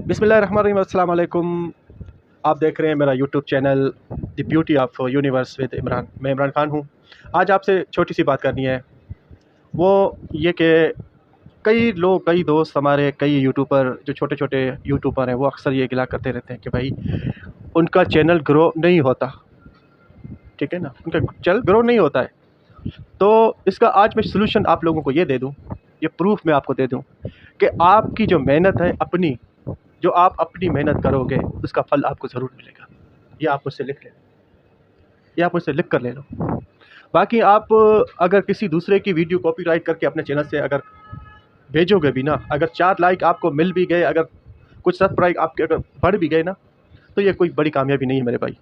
बिस्मिल्लाहिर्रहमानिर्रहीम, अस्सलाम वालेकुम। आप देख रहे हैं मेरा YouTube channel the beauty of universe with Imran. मैं इमरान खान हूँ। आज आपसे छोटी सी बात करनी है, वो ये कि कई लोग, कई दोस्त हमारे, कई यूट्यूबर, जो छोटे छोटे यूट्यूबर हैं, वो अक्सर ये गिला करते रहते हैं कि भाई उनका चैनल ग्रो नहीं होता। ठीक है ना, उनका चैनल ग्रो नहीं होता है। तो इसका आज मैं सलूशन आप लोगों को ये दे दूँ, ये प्रूफ मैं आपको दे दूँ कि आपकी जो मेहनत है, अपनी जो आप अपनी मेहनत करोगे, उसका फल आपको ज़रूर मिलेगा। ये आप मुझसे लिख लें, ये आप मुझसे लिख कर ले लो। बाकी आप अगर किसी दूसरे की वीडियो कॉपीराइट करके अपने चैनल से अगर भेजोगे भी ना, अगर 4 लाइक आपको मिल भी गए, अगर कुछ सब्सक्राइब आपके अगर बढ़ भी गए ना, तो ये कोई बड़ी कामयाबी नहीं है मेरे भाई,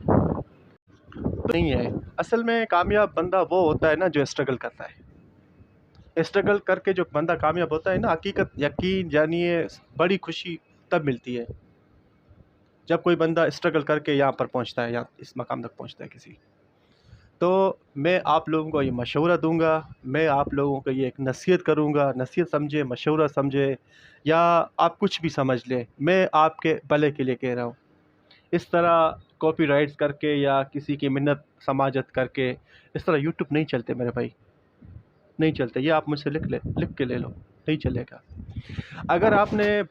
नहीं है। असल में कामयाब बंदा वो होता है ना जो स्ट्रगल करता है। स्ट्रगल करके जो बंदा कामयाब होता है ना, हकीकत यकीन जानिए, बड़ी खुशी तब मिलती है जब कोई बंदा स्ट्रगल करके यहाँ पर पहुँचता है, या इस मकाम तक पहुँचता है किसी। तो मैं आप लोगों को ये मशवरा दूंगा, मैं आप लोगों को ये एक नसीहत करूंगा, नसीहत समझे, मशवरा समझे, या आप कुछ भी समझ लें, मैं आपके भले के लिए कह रहा हूँ। इस तरह कॉपीराइट्स करके या किसी की मिन्नत समाजत करके इस तरह यूट्यूब नहीं चलते मेरे भाई, नहीं चलते। ये आप मुझसे लिख के ले लो, नहीं चलेगा। अगर आपने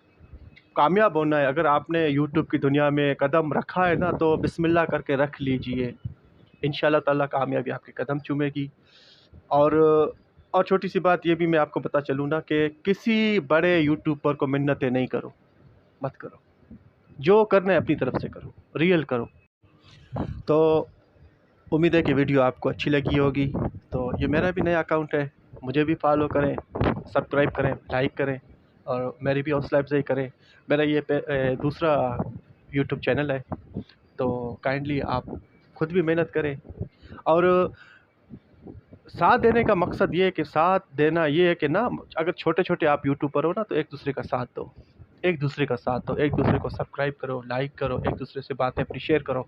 कामयाब होना है, अगर आपने यूट्यूब की दुनिया में कदम रखा है ना, तो बिस्मिल्लाह करके रख लीजिए। इंशाल्लाह ताला कामयाबी आपके कदम चूमेगी। और छोटी सी बात ये भी मैं आपको बता चलूँ ना कि किसी बड़े यूट्यूबर को मिन्नतें नहीं करो, मत करो। जो करना है अपनी तरफ से करो, रियल करो। तो उम्मीद है कि वीडियो आपको अच्छी लगी होगी। तो ये मेरा भी नया अकाउंट है, मुझे भी फॉलो करें, सब्सक्राइब करें, लाइक करें, और मेरी भी हौसला अफजाई करें। मेरा ये दूसरा यूट्यूब चैनल है, तो काइंडली आप खुद भी मेहनत करें। और साथ देने का मकसद ये है कि साथ देना ये है कि ना, अगर छोटे छोटे आप यूट्यूबर हो ना, तो एक दूसरे का साथ दो, एक दूसरे का साथ दो, एक दूसरे को सब्सक्राइब करो, लाइक करो, एक दूसरे से बातें अपनी शेयर करो।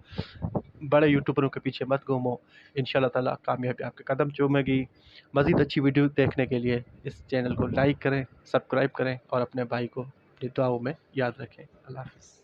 बड़े यूट्यूबरों के पीछे मत घूमो। इंशाल्लाह ताला कामयाबी आपके कदम चूमेगी। मज़ीद अच्छी वीडियो देखने के लिए इस चैनल को लाइक करें, सब्सक्राइब करें, और अपने भाई को अपनी दुआओं में याद रखें। अल्लाह हाफ़िज़।